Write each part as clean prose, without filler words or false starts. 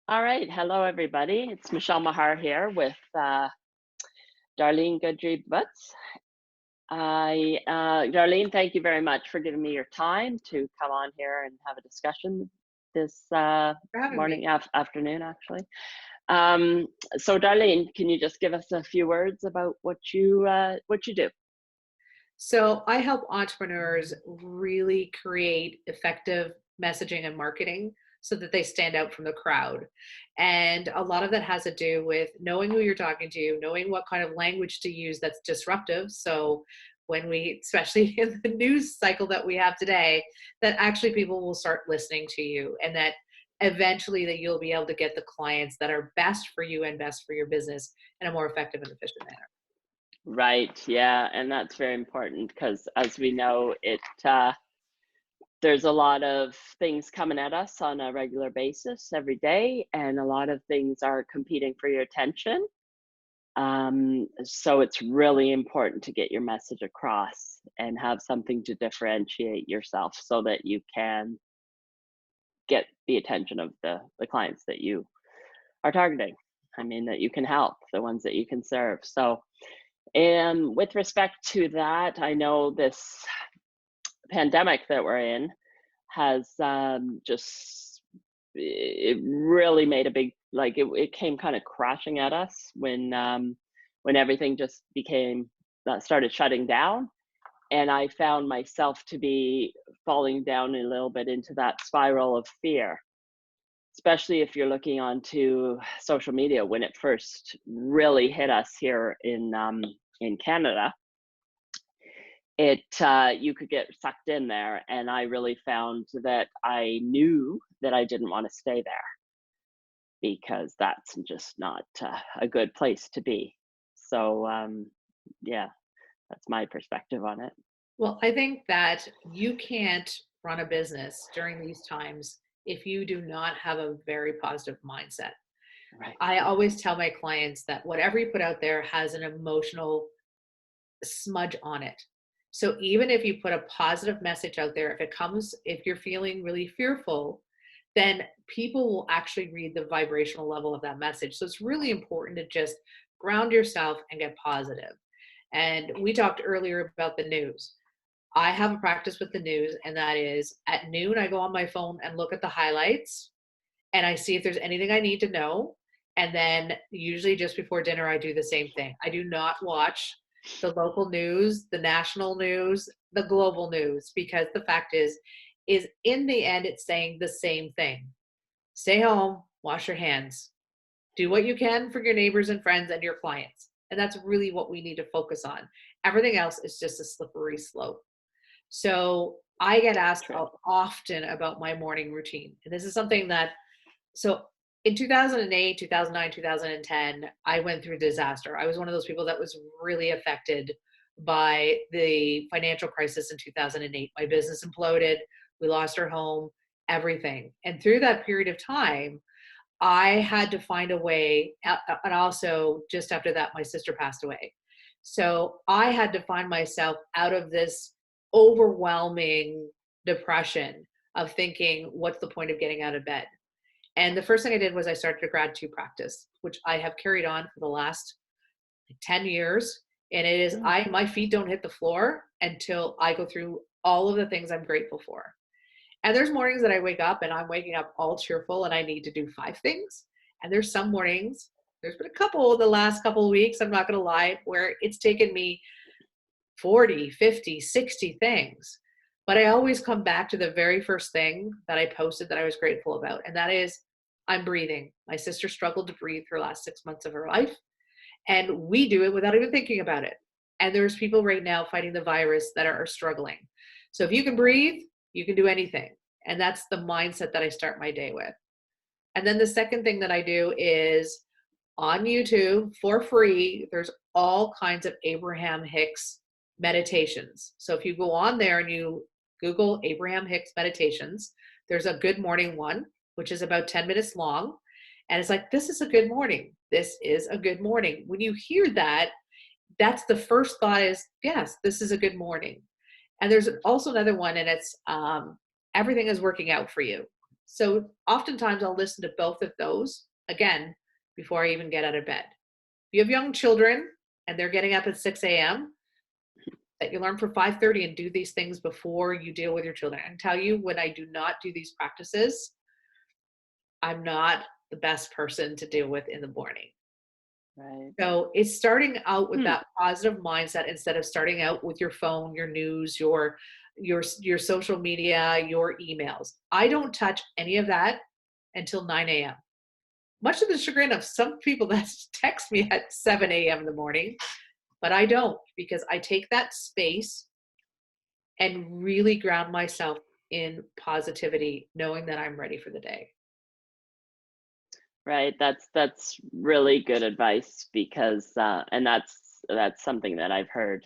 All right. Hello, everybody. It's Michele Maher here with Darlene Gudrie Butts. Darlene, thank you very much for giving me your time to come on here and have a discussion this For having me. afternoon, actually. Um, so, Darlene, can you just give us a few words about what you do? So I help entrepreneurs really create effective messaging and marketing so that they stand out from the crowd. And a lot of that has to do with knowing who you're talking to, knowing what kind of language to use that's disruptive. So when we, especially in the news cycle that we have today, that actually people will start listening to you and that eventually that you'll be able to get the clients that are best for you and best for your business in a more effective and efficient manner. Right. Yeah, and that's very important because, as we know, there's a lot of things coming at us on a regular basis every day, and a lot of things are competing for your attention. So it's really important to get your message across and have something to differentiate yourself so that you can get the attention of the clients that you are targeting. I mean, that you can help, the ones that you can serve. So, and with respect to that, I know this pandemic that we're in has just it really made a big, like, it came kind of crashing at us when everything just became started shutting down, and I found myself to be falling down a little bit into that spiral of fear, especially if you're looking onto social media. When it first really hit us here in Canada, it you could get sucked in there, and I really found that I knew that I didn't want to stay there because that's just not a good place to be. So yeah, that's my perspective on it. Well, I think that you can't run a business during these times if you do not have a very positive mindset. Right. I Yeah. always tell my clients that whatever you put out there has an emotional smudge on it. So even if you put a positive message out there, if you're feeling really fearful, then people will actually read the vibrational level of that message. So it's really important to just ground yourself and get positive. And we talked earlier about the news. I have a practice with the news, and that is at noon, I go on my phone and look at the highlights and I see if there's anything I need to know. And then usually just before dinner, I do the same thing. I do not watch the local news, the national news, the global news, because the fact is in the end, it's saying the same thing. Stay home, wash your hands, do what you can for your neighbors and friends and your clients. And that's really what we need to focus on. Everything else is just a slippery slope. So I get asked True. often about my morning routine. And this is something that, so in 2008, 2009, 2010, I went through disaster. I was one of those people that was really affected by the financial crisis in 2008. My business imploded. We lost our home, everything. And through that period of time, I had to find a way, and also just after that, my sister passed away. So I had to find myself out of this overwhelming depression of thinking, what's the point of getting out of bed? And the first thing I did was I started a gratitude practice, which I have carried on for the last 10 years. And it is, Mm. my feet don't hit the floor until I go through all of the things I'm grateful for. And there's mornings that I wake up and I'm waking up all cheerful and I need to do 5 things. And there's some mornings, there's been a couple the last couple of weeks, I'm not going to lie, where it's taken me 40, 50, 60 things. But I always come back to the very first thing that I posted that I was grateful about. And that is, I'm breathing. My sister struggled to breathe her last 6 months of her life. And we do it without even thinking about it. And there's people right now fighting the virus that are struggling. So if you can breathe, you can do anything. And that's the mindset that I start my day with. And then the second thing that I do is on YouTube for free, there's all kinds of Abraham Hicks meditations. So if you go on there and you Google Abraham Hicks meditations, there's a good morning one, which is about 10 minutes long. And it's like, this is a good morning. This is a good morning. When you hear that, that's the first thought is, yes, this is a good morning. And there's also another one, and it's everything is working out for you. So oftentimes I'll listen to both of those again before I even get out of bed. If you have young children and they're getting up at 6 a.m., that you learn for 5:30 and do these things before you deal with your children. And tell you, when I do not do these practices, I'm not the best person to deal with in the morning. Right. So it's starting out with Hmm. that positive mindset instead of starting out with your phone, your news, your social media, your emails. I don't touch any of that until 9 a.m. Much to the chagrin of some people that text me at 7 a.m. in the morning, but I don't, because I take that space and really ground myself in positivity, knowing that I'm ready for the day. Right. That's really good advice because and that's something that I've heard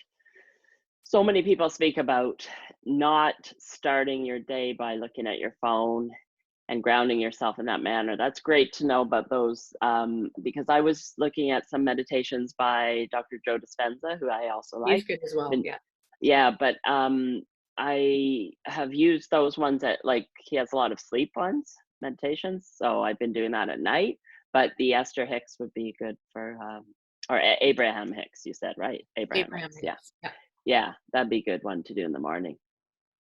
so many people speak about, not starting your day by looking at your phone and grounding yourself in that manner. That's great to know about those, because I was looking at some meditations by Dr. Joe Dispenza, who I also He's like. good as well. Been, Yeah. yeah, but I have used those ones that, like, he has a lot of sleep ones, meditations. So I've been doing that at night. But the Esther Hicks would be good for, or Abraham Hicks, you said, right? Abraham Abraham Hicks. Yeah. Hicks. Yeah. Yeah, that'd be a good one to do in the morning.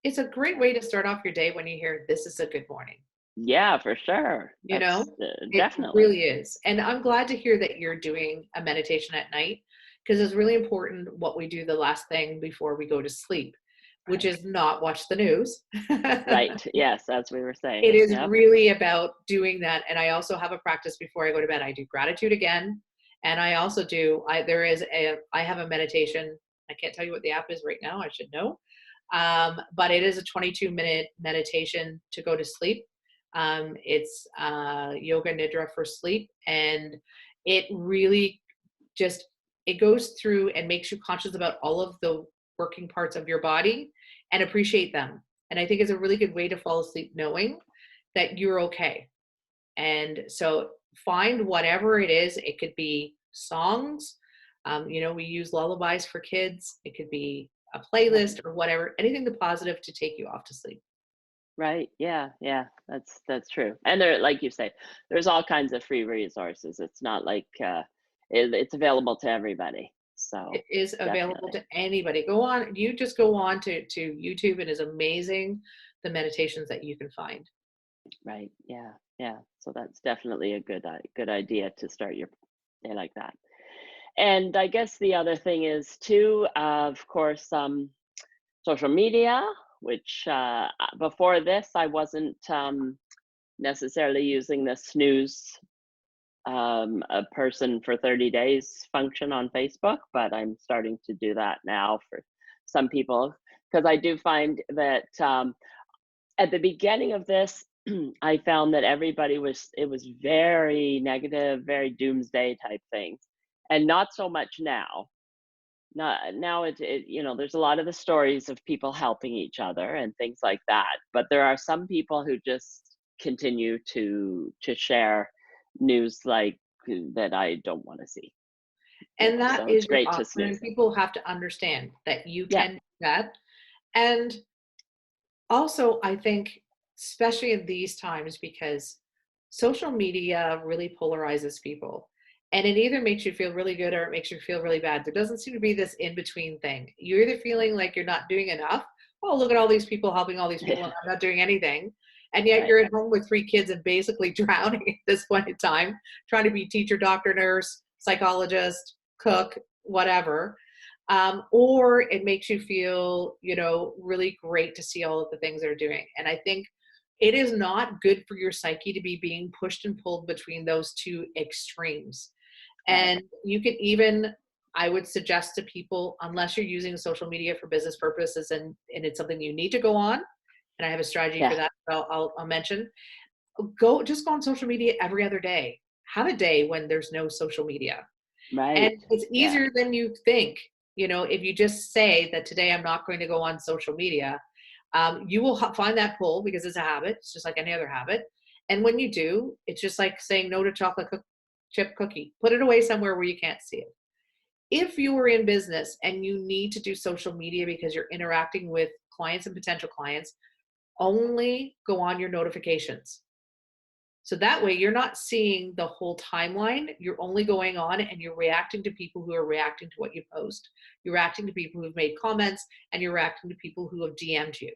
It's a great Yeah. way to start off your day when you hear this is a good morning. Yeah, for sure. You That's know, it definitely. really is. And I'm glad to hear that you're doing a meditation at night, because it's really important what we do the last thing before we go to sleep, which Right. is not watch the news. Right. Yes, as we were It saying. is Yep. really about doing that. And I also have a practice before I go to bed. I do gratitude again. And I also do, I have a meditation. I can't tell you what the app is right now. I should know. But it is a 22-minute meditation to go to sleep. It's yoga nidra for sleep. And it really just, it goes through and makes you conscious about all of the working parts of your body and appreciate them. And I think it's a really good way to fall asleep knowing that you're okay. And so find whatever it is. It could be songs. We use lullabies for kids. It could be a Right. playlist or whatever, anything the positive to take you off to sleep. Right. Yeah. Yeah. That's true. And there, like you say, there's all kinds of free resources. It's not like it's available to everybody. It So is available definitely. to anybody. You just go on to YouTube. It is amazing the meditations that you can find. Right. Yeah. Yeah. So that's definitely a good idea to start your day like that. And I guess the other thing is too, of course, social media, which before this I wasn't necessarily using the snooze, a person for 30 days function on Facebook, but I'm starting to do that now for some people because I do find that at the beginning of this, I found that it was very negative, very doomsday type things, and not so much now. Not now, there's a lot of the stories of people helping each other and things like that, but there are some people who just continue to share news like that I don't want to see, And that so it's is your great to option. snooze And it. people have to understand that you Yeah. can do that. And also, I think, especially in these times, because social media really polarizes people. And it either makes you feel really good or it makes you feel really bad. There doesn't seem to be this in between thing. You're either feeling like you're not doing enough. Oh, look at all these people helping all these people, and Yeah. I'm not doing anything. And yet Right. you're at home with 3 kids and basically drowning at this point in time, trying to be teacher, doctor, nurse, psychologist, cook, whatever. Or it makes you feel, really great to see all of the things they're doing. And I think it is not good for your psyche to be being pushed and pulled between those two extremes. Right. And you can even, I would suggest to people, unless you're using social media for business purposes and it's something you need to go on, and I have a strategy for Yeah. that I'll mention, just go on social media every other day. Have a day when there's no social media. And Right. it's Yeah. easier than you think. If you just say that today I'm not going to go on social media, you will find that pull because it's a habit. It's just like any other habit. And when you do, it's just like saying no to chocolate chip cookie. Put it away somewhere where you can't see it. If you are in business and you need to do social media because you're interacting with clients and potential clients, only go on your notifications. So that way you're not seeing the whole timeline. You're only going on and you're reacting to people who are reacting to what you post. You're reacting to people who've made comments, and you're reacting to people who have DM'd you.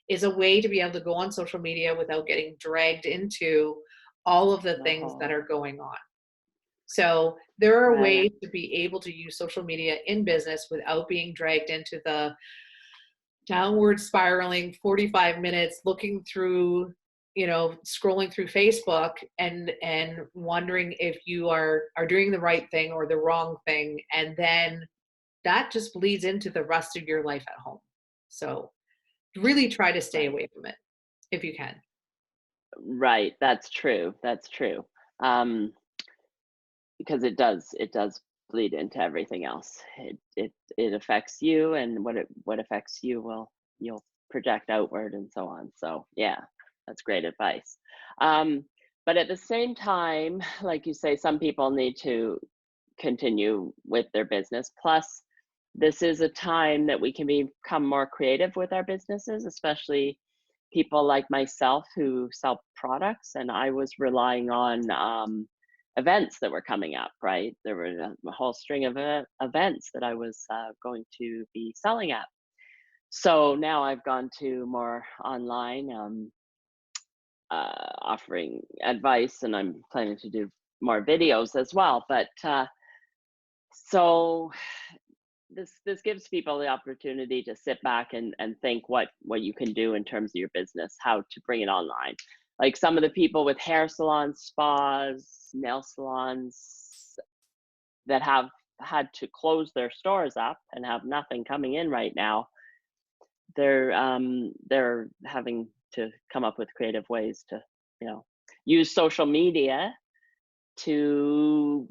Is a way to be able to go on social media without getting dragged into all of the The things that whole are going on. So there are right. ways to be able to use social media in business without being dragged into the downward spiraling 45 minutes looking through, scrolling through Facebook and wondering if you are doing the right thing or the wrong thing, and then that just bleeds into the rest of your life at home. So really try to stay Right. away from it if you can. Right. That's true. That's true. Um, because it does bleed into everything else. It affects you, and what affects you will you'll project outward and so on. So yeah, that's great advice. Um, but at the same time, like you say, some people need to continue with their business. Plus, this is a time that we can become more creative with our businesses, especially people like myself who sell products. And I was relying on events that were coming up, right? There were a whole string of events that I was going to be selling at. So now I've gone to more online, offering advice, and I'm planning to do more videos as well. But so this gives people the opportunity to sit back and think what you can do in terms of your business, how to bring it online. Like some of the people with hair salons, spas, nail salons that have had to close their stores up and have nothing coming in right now, they're having to come up with creative ways to, you know, use social media to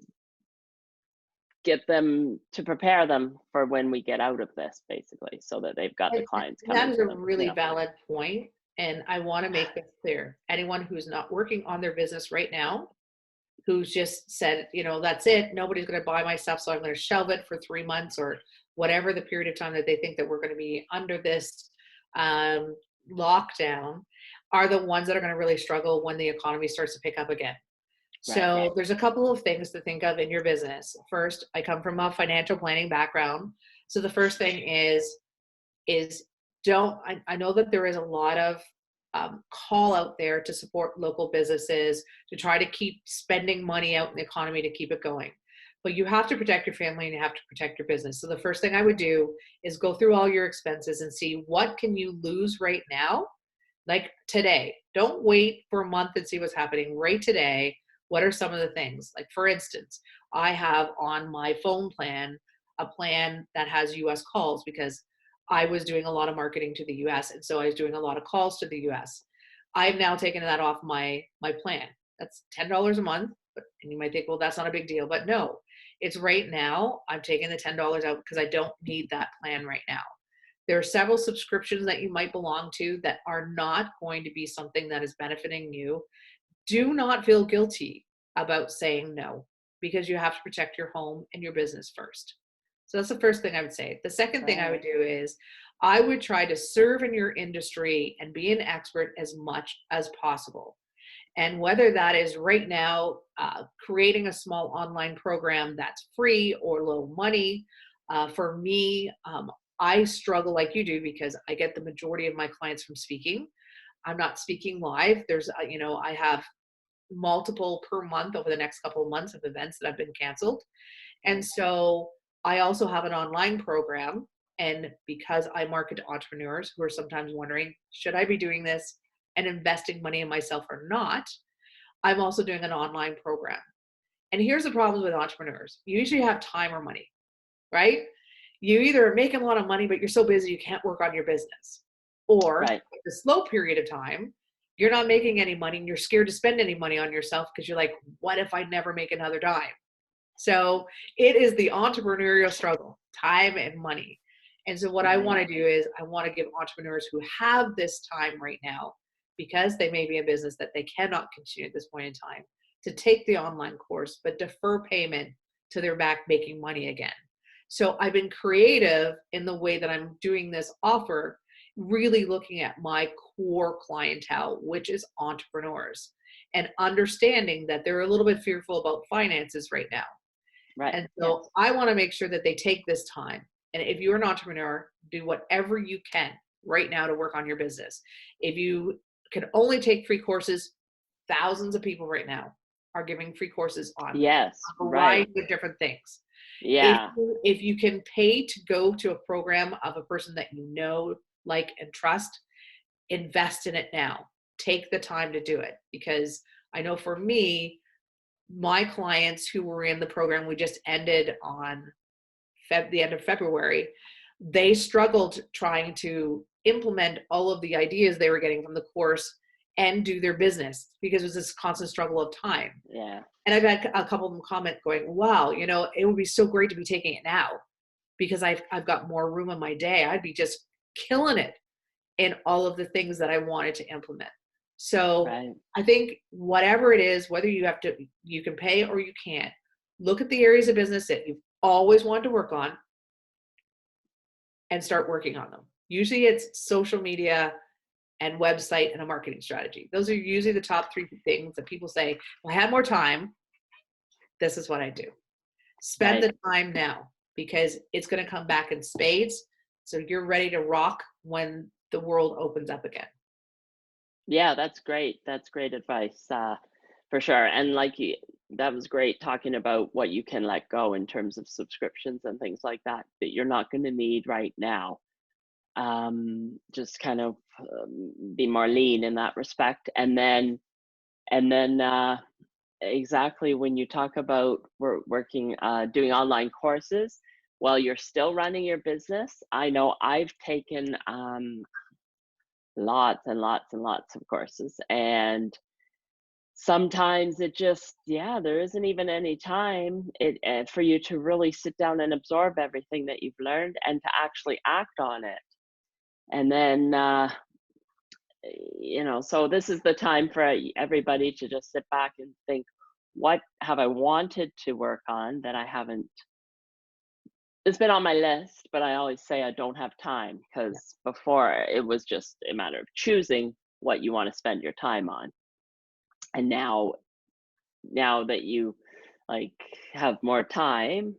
get them to prepare them for when we get out of this, basically, so that they've got the And clients that coming is to a them, you really know. valid point, and I want to make this clear. Anyone who's not working on their business right now, who's just said, that's it, nobody's going to buy my stuff, so I'm going to shelve it for 3 months or whatever the period of time that they think that we're going to be under this um, lockdown, are the ones that are going to really struggle when the economy starts to pick up again. Right. So there's a couple of things to think of in your business. First, I come from a financial planning background. So the first thing is don't I know that there is a lot of call out there to support local businesses to try to keep spending money out in the economy to keep it going, but you have to protect your family and you have to protect your business. So the first thing I would do is go through all your expenses and see what can you lose right now, like today. Don't wait for a month and see what's happening. Right today, what are some of the things? Like, for instance, I have on my phone plan a plan that has US calls because I was doing a lot of marketing to the US, and so I was doing a lot of calls to the US. I've now taken that off my plan. That's $10 a month, and you might think, well, that's not a big deal, but no, it's right now. I'm taking the $10 out because I don't need that plan right now. There are several subscriptions that you might belong to that are not going to be something that is benefiting you. Do not feel guilty about saying no, because you have to protect your home and your business first. So that's the first thing I would say. The second thing I Right. would do is I would try to serve in your industry and be an expert as much as possible. And whether that is right now creating a small online program that's free or low money, for me, I struggle like you do because I get the majority of my clients from speaking. I'm not speaking live. I have multiple per month over the next couple of months of events that have been canceled. And Right. so I also have an online program. And because I market to entrepreneurs who are sometimes wondering, should I be doing this and investing money in myself or not? I'm also doing an online program. And here's the problem with entrepreneurs. You usually have time or money, right? You either are making a lot of money, but you're so busy you can't work on your business. Or Right. the slow period of time, you're not making any money and you're scared to spend any money on yourself because you're like, what if I never make another dime? So it is the entrepreneurial struggle, time and money. And so what I want Right. to do is I want to give entrepreneurs who have this time right now, because they may be a business that they cannot continue at this point in time, to take the online course, but defer payment to their back making money again. So I've been creative in the way that I'm doing this offer really looking at my core clientele, which is entrepreneurs, and understanding that they're a little bit fearful about finances right now. Right. And so Yes. I want to make sure that they take this time. And if you're an entrepreneur, do whatever you can right now to work on your business. If you can only take free courses, thousands of people right now are giving free courses on Yes. a Right. variety of different things. Yeah. If you can pay to go to a program of a person that you know, like, and trust, invest in it now. Take the time to do it, because I know for me, my clients who were in the program we just ended on the end of February, they struggled trying to implement all of the ideas they were getting from the course and do their business because it was this constant struggle of time. Yeah. And I've had a couple of them comment going, wow, it would be so great to be taking it now because I've got more room in my day. I'd be just killing it in all of the things that I wanted to implement. So Right. I think whatever it is, whether you can pay or you can't, look at the areas of business that you've always wanted to work on and start working on them. Usually it's social media and website and a marketing strategy. Those are usually the top three things that people say, well, I had more time. This is what I do. Spend Right. the time now because it's going to come back in spades. So you're ready to rock when the world opens up again. Yeah, that's great. That's great advice, for sure. And that was great talking about what you can let go in terms of subscriptions and things like that that you're not going to need right now. Just kind of be more lean in that respect, and then exactly when you talk about working, doing online courses while you're still running your business. I know I've taken lots and lots and lots of courses, and sometimes it just, yeah, there isn't even any time for you to really sit down and absorb everything that you've learned and to actually act on it. And then so this is the time for everybody to just sit back and think, what have I wanted to work on that I haven't? It's been on my list, but I always say I don't have time, Yeah. because before it was just a matter of choosing what you want to spend your time on. And now that you like have more time,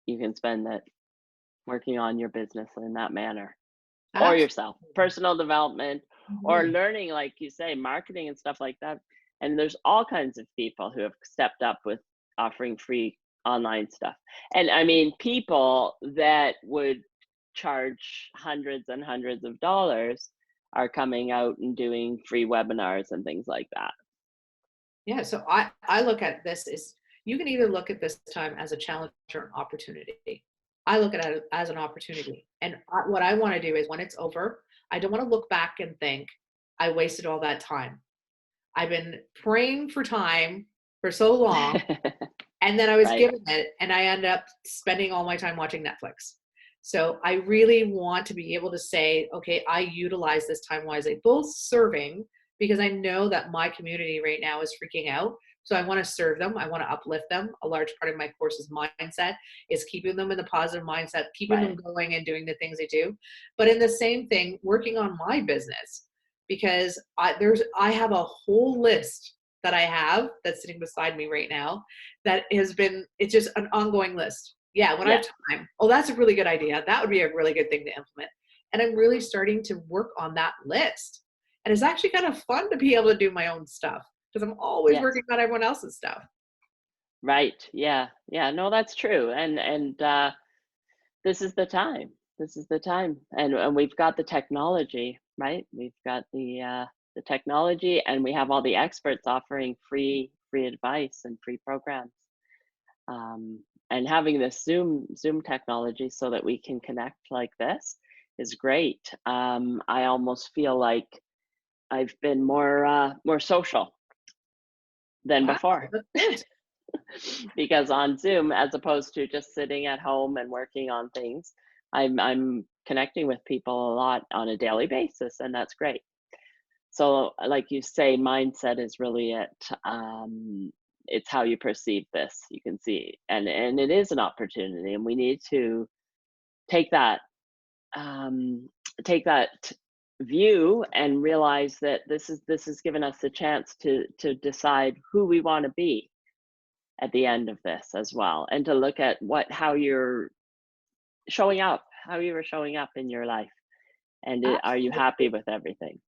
you can spend that working on your business in that manner, or yourself, Absolutely. personal development, or Mhm. learning, like you say, marketing and stuff like that. And there's all kinds of people who have stepped up with offering free online stuff. And I mean, people that would charge hundreds and hundreds of dollars are coming out and doing free webinars and things like that. Yeah, so I look at this as you can either look at this time as a challenge or an opportunity. I look at it as an opportunity. And what I want to do is when it's over, I don't want to look back and think I wasted all that time. I've been praying for time for so long, and then I was Right. given it, and I end up spending all my time watching Netflix. So I really want to be able to say, okay, I utilize this time wisely, both serving, because I know that my community right now is freaking out. So I want to serve them. I want to uplift them. A large part of my course's mindset is keeping them in the positive mindset, keeping them Right. going and doing the things they do. But in the same thing, working on my business, because I have a whole list that I have that's sitting beside me right now that it's just an ongoing list. Yeah, when I Yeah. have time. Oh, that's a really good idea. That would be a really good thing to implement. And I'm really starting to work on that list. And it's actually kind of fun to be able to do my own stuff because I'm always Yes. working on everyone else's stuff. Right. Yeah. Yeah. No, that's true. And this is the time. This is the time. And we've got the technology, right? We've got the technology, and we have all the experts offering free advice and free programs. And having this Zoom technology so that we can connect like this is great. I almost feel like I've been more social than Wow, before. that's good. Because on Zoom, as opposed to just sitting at home and working on things, I'm connecting with people a lot on a daily basis, and that's great. So, like you say, mindset is really it. It's how you perceive this. You can see, and it is an opportunity, and we need to take that. take that view and realize that this has given us the chance to decide who we want to be at the end of this as well, and to look at how you're showing up, how you were showing up in your life, and are you happy Absolutely. with everything?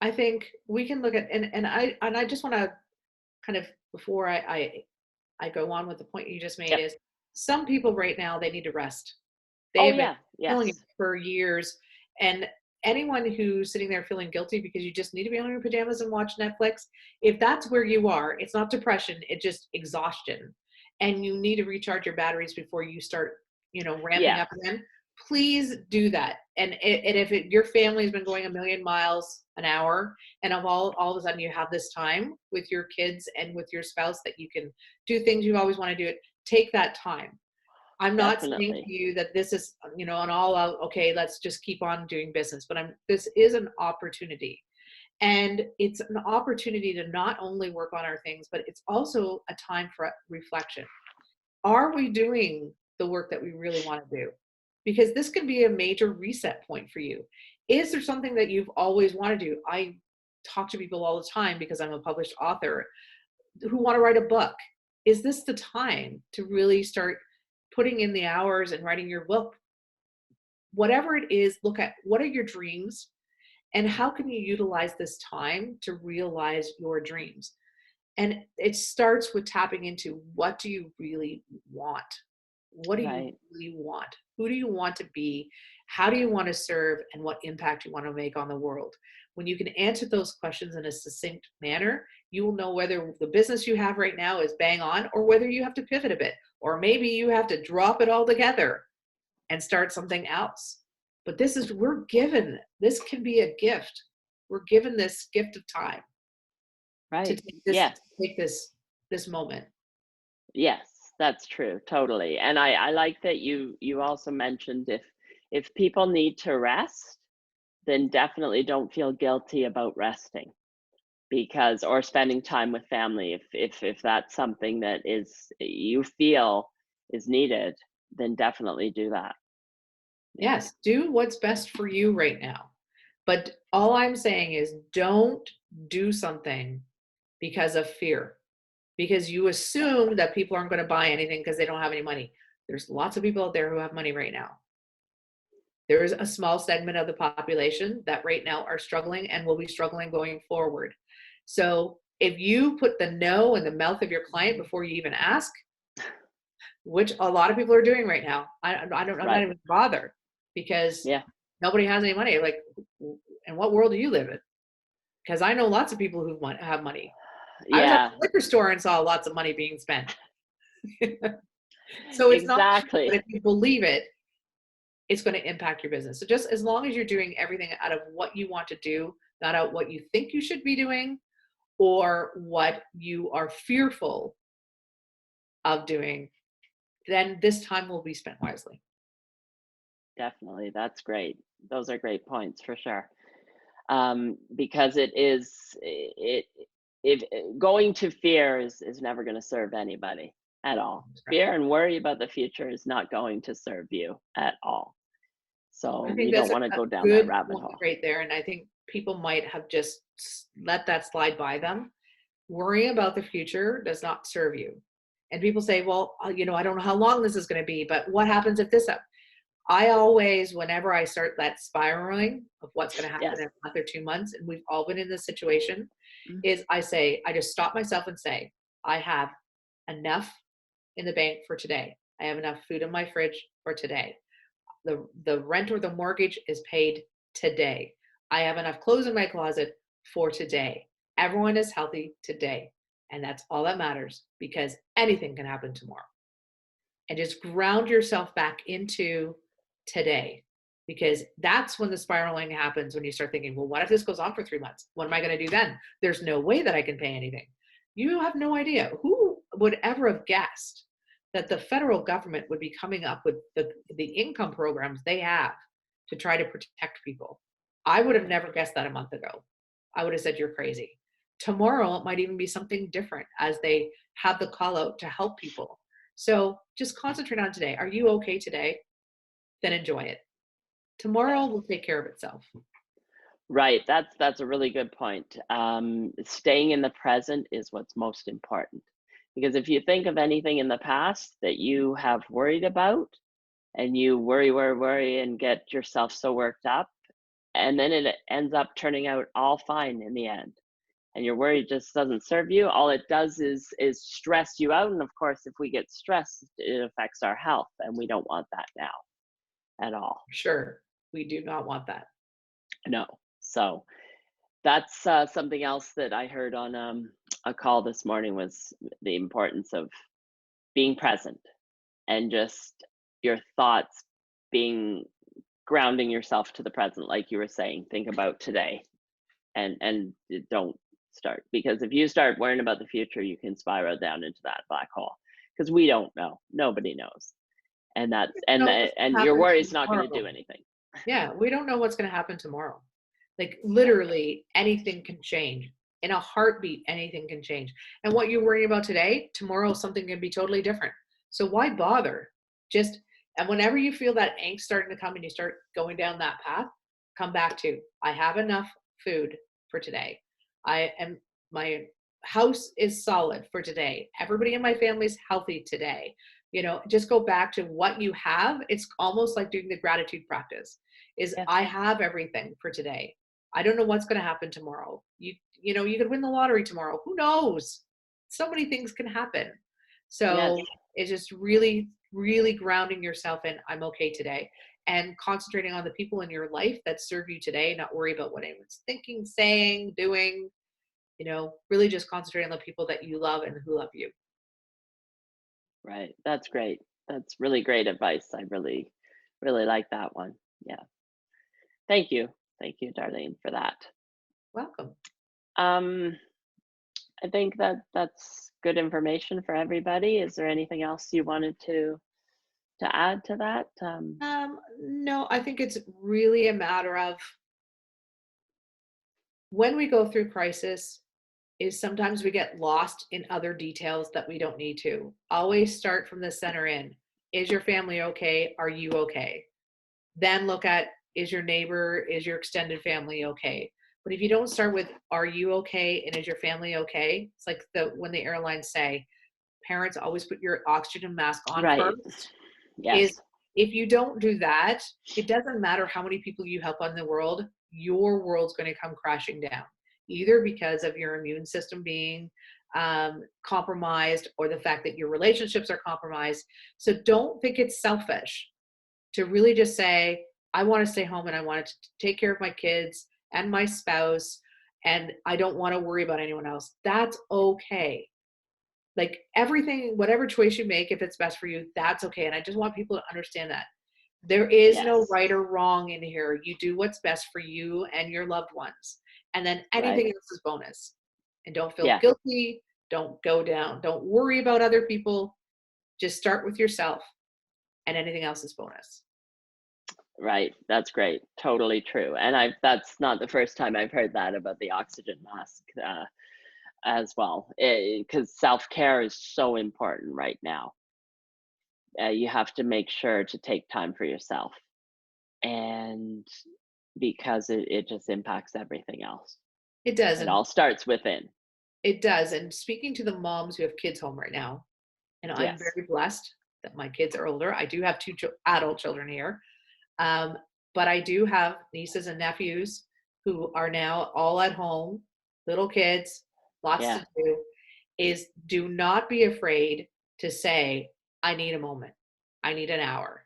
I think we can look at, and I just want to kind of, before I go on with the point you just made, Yep. is some people right now, they need to rest. They Oh have been yeah. feeling it Yes. for years. And anyone who's sitting there feeling guilty because you just need to be on your pajamas and watch Netflix, if that's where you are, it's not depression, it's just exhaustion. And you need to recharge your batteries before you start, ramping Yes. up again. Please do that. And if your family's been going a million miles an hour, and of all of a sudden you have this time with your kids and with your spouse that you can do things you've always wanted to do, take that time. I'm not saying Definitely. to you that this is, an all out, okay, let's just keep on doing business, but this is an opportunity. And it's an opportunity to not only work on our things, but it's also a time for reflection. Are we doing the work that we really want to do? Because this can be a major reset point for you. Is there something that you've always wanted to do? I talk to people all the time because I'm a published author who want to write a book. Is this the time to really start putting in the hours and writing your book? Whatever it is, look at what are your dreams and how can you utilize this time to realize your dreams? And it starts with tapping into, what do you really want? What do you Right. really want? Who do you want to be? How do you want to serve? And what impact you want to make on the world? When you can answer those questions in a succinct manner, you will know whether the business you have right now is bang on, or whether you have to pivot a bit, or maybe you have to drop it all together and start something else. But we're given, this can be a gift. We're given this gift of time to Right. take Yes. this moment. Yes, that's true, totally. And I like that you also mentioned, if people need to rest, then definitely don't feel guilty about resting, because or spending time with family, if that's something that is you feel is needed, then definitely do that. Yeah. Yes, do what's best for you right now. But all I'm saying is, don't do something because of fear, because you assume that people aren't going to buy anything because they don't have any money. There's lots of people out there who have money right now. There is a small segment of the population that right now are struggling and will be struggling going forward. So if you put the no in the mouth of your client before you even ask, which a lot of people are doing right now, I'm not Right. even bothered, because Yeah. nobody has any money. Like, in what world do you live in? Because I know lots of people who have money. I was at Yeah. the liquor store and saw lots of money being spent. So it's not true, but Exactly. if you believe it, it's going to impact your business. So just as long as you're doing everything out of what you want to do, not out what you think you should be doing or what you are fearful of doing, then this time will be spent wisely. Definitely. That's great. Those are great points for sure. Because it if going to fear is never going to serve anybody at all. Right. Fear and worry about the future is not going to serve you at all. I So think you that's don't a, want to a go down that good rabbit point hole. right there. And I think people might have just let that slide by them. Worrying about the future does not serve you. And people say, well, I don't know how long this is going to be, but what happens if this? I always, whenever I start that spiraling of what's going to happen Yes. in a month or 2 months, and we've all been in this situation, Mm. is I just stop myself and say, I have enough in the bank for today. I have enough food in my fridge for today. The rent or the mortgage is paid today. I have enough clothes in my closet for today. Everyone is healthy today. And that's all that matters, because anything can happen tomorrow. And just ground yourself back into today, because that's when the spiraling happens. When you start thinking, well, what if this goes on for 3 months? What am I going to do then? There's no way that I can pay anything. You have no idea. Who would ever have guessed that the federal government would be coming up with the income programs they have to try to protect people? I would have never guessed that a month ago. I would have said, you're crazy. Tomorrow it might even be something different as they have the call out to help people. So just concentrate on today. Are you okay today? Then enjoy it. Tomorrow will take care of itself. Right. That's a really good point. Staying in the present is what's most important. Because if you think of anything in the past that you have worried about, and you worry, and get yourself so worked up, and then it ends up turning out all fine in the end, and your worry just doesn't serve you, all it does is stress you out. And of course, if we get stressed, it affects our health, and we don't want that now at all. Sure, we do not want that. No. So that's something else that I heard on a call this morning, was the importance of being present, and just your thoughts being, grounding yourself to the present, like you were saying. Think about today, and don't start, because if you start worrying about the future, you can spiral down into that black hole, because we don't know, nobody knows. And that's, No, what's and gonna your happen worry is not going to tomorrow? do anything. Yeah, we don't know what's gonna happen tomorrow. Like, Yeah. literally, anything can change. In a heartbeat, anything can change. And what you're worrying about today, tomorrow something can be totally different. So why bother? Just and whenever you feel that angst starting to come and you start going down that path, come back to, I have enough food for today. I am my house is solid for today. Everybody in my family is healthy today. Just go back to what you have. It's almost like doing the gratitude practice. Is Yes. I have everything for today. I don't know what's going to happen tomorrow. You could win the lottery tomorrow. Who knows? So many things can happen. Yes. So it's just really, really grounding yourself in, I'm okay today, and concentrating on the people in your life that serve you today, not worry about what anyone's thinking, saying, doing, really just concentrating on the people that you love and who love you. Right. That's great. That's really great advice. I really, really like that one. Yeah. Thank you. Thank you, Darlene, for that. Welcome. Um, I think that that's good information for everybody. Is there anything else you wanted to add to that? No, I think it's really a matter of when we go through crisis, is sometimes we get lost in other details that we don't need to. Always start from the center in. Is your family okay? Are you okay? Then look at, is your neighbor, is your extended family okay? But if you don't start with, are you okay? And is your family okay? It's like when the airlines say, parents, always put your oxygen mask on Right. first. Is Yes. if you don't do that, it doesn't matter how many people you help on the world, your world's going to come crashing down, either because of your immune system being compromised, or the fact that your relationships are compromised. So don't think it's selfish to really just say, I want to stay home and I want to take care of my kids and my spouse, and I don't want to worry about anyone else. That's okay. Like, everything, whatever choice you make, if it's best for you, that's okay. And I just want people to understand that there is no Yes. right or wrong in here. You do what's best for you and your loved ones. And then anything Right. else is bonus. And don't feel Yeah. guilty. Don't go down. Don't worry about other people. Just start with yourself, and anything else is bonus. Right. That's great. Totally true. And that's not the first time I've heard that about the oxygen mask, as well. Because self-care is so important right now. You have to make sure to take time for yourself, and because it just impacts everything else. It does. It And all starts within. it does. And speaking to the moms who have kids home right now, and I'm Yes. very blessed that my kids are older. I do have two adult children here. Um, but I do have nieces and nephews who are now all at home, little kids, lots to Yeah. do. Is, do not be afraid to say, I need a moment. I need an hour.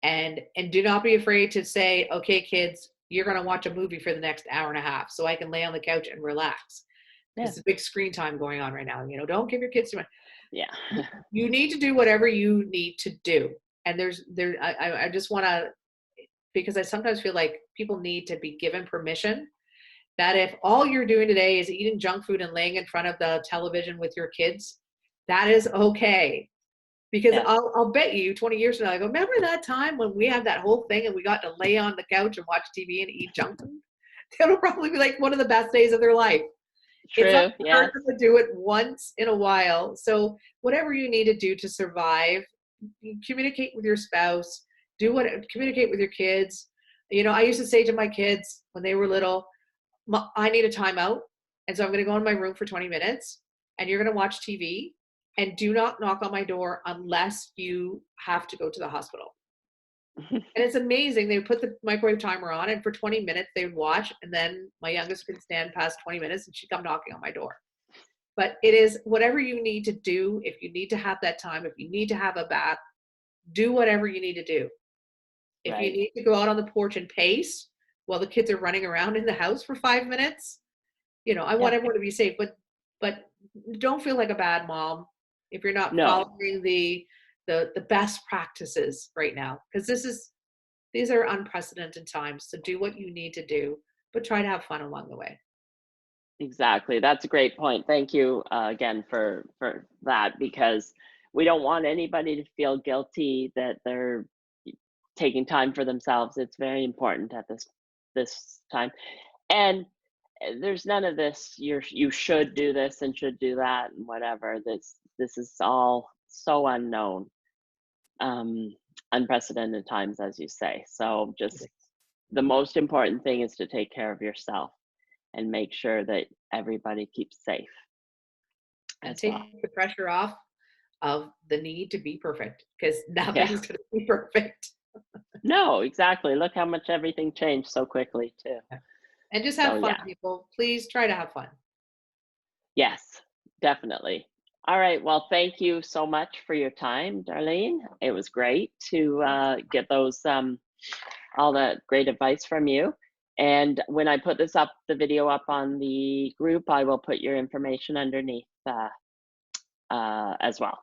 And do not be afraid to say, okay, kids, you're going to watch a movie for the next hour and a half so I can lay on the couch and relax. Yeah. Because there's a big screen time going on right now. Don't give your kids too much. Yeah. You need to do whatever you need to do. And I just want to, because I sometimes feel like people need to be given permission that if all you're doing today is eating junk food and laying in front of the television with your kids, that is okay. Because Yes. I'll bet you 20 years from now, I go, remember that time when we had that whole thing and we got to lay on the couch and watch TV and eat junk food? It'll probably be like one of the best days of their life. It's not True. gonna Yes. hurt them to do it once in a while. So whatever you need to do to survive, you communicate with your spouse, communicate with your kids, I used to say to my kids when they were little, I need a timeout. And so I'm going to go in my room for 20 minutes and you're going to watch TV and do not knock on my door unless you have to go to the hospital. And it's amazing. They would put the microwave timer on and for 20 minutes they would watch. And then my youngest could stand past 20 minutes and she'd come knocking on my door. But it is whatever you need to do. If you need to have that time, if you need to have a bath, do whatever you need to do. If you Right. need to go out on the porch and pace while the kids are running around in the house for 5 minutes, I want Yeah. everyone to be safe, but don't feel like a bad mom if you're not No, following the best practices right now, because these are unprecedented times. So do what you need to do, but try to have fun along the way. exactly. That's a great point. Thank you again for that, because we don't want anybody to feel guilty that they're taking time for themselves. It's very important at this time. And there's none of this you should do this and should do that and whatever. This is all so unknown. Um Unprecedented times, as you say. So just the most important thing is to take care of yourself and make sure that everybody keeps safe And as well. take the pressure off of the need to be perfect, because Yeah. nothing's going to be perfect. No, exactly. Look how much everything changed so quickly too. And just So have fun, yeah. people. Please try to have fun. Yes, definitely. All right. Well, thank you so much for your time, Darlene. It was great to get those all the great advice from you. And when I put the video up on the group, I will put your information underneath as well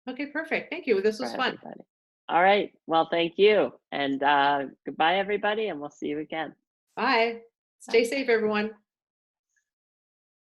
Okay, perfect. Thank you. This for was fun. everybody. All right. Well, thank you. And goodbye, everybody. And we'll see you again. Bye. Bye. Stay safe, everyone.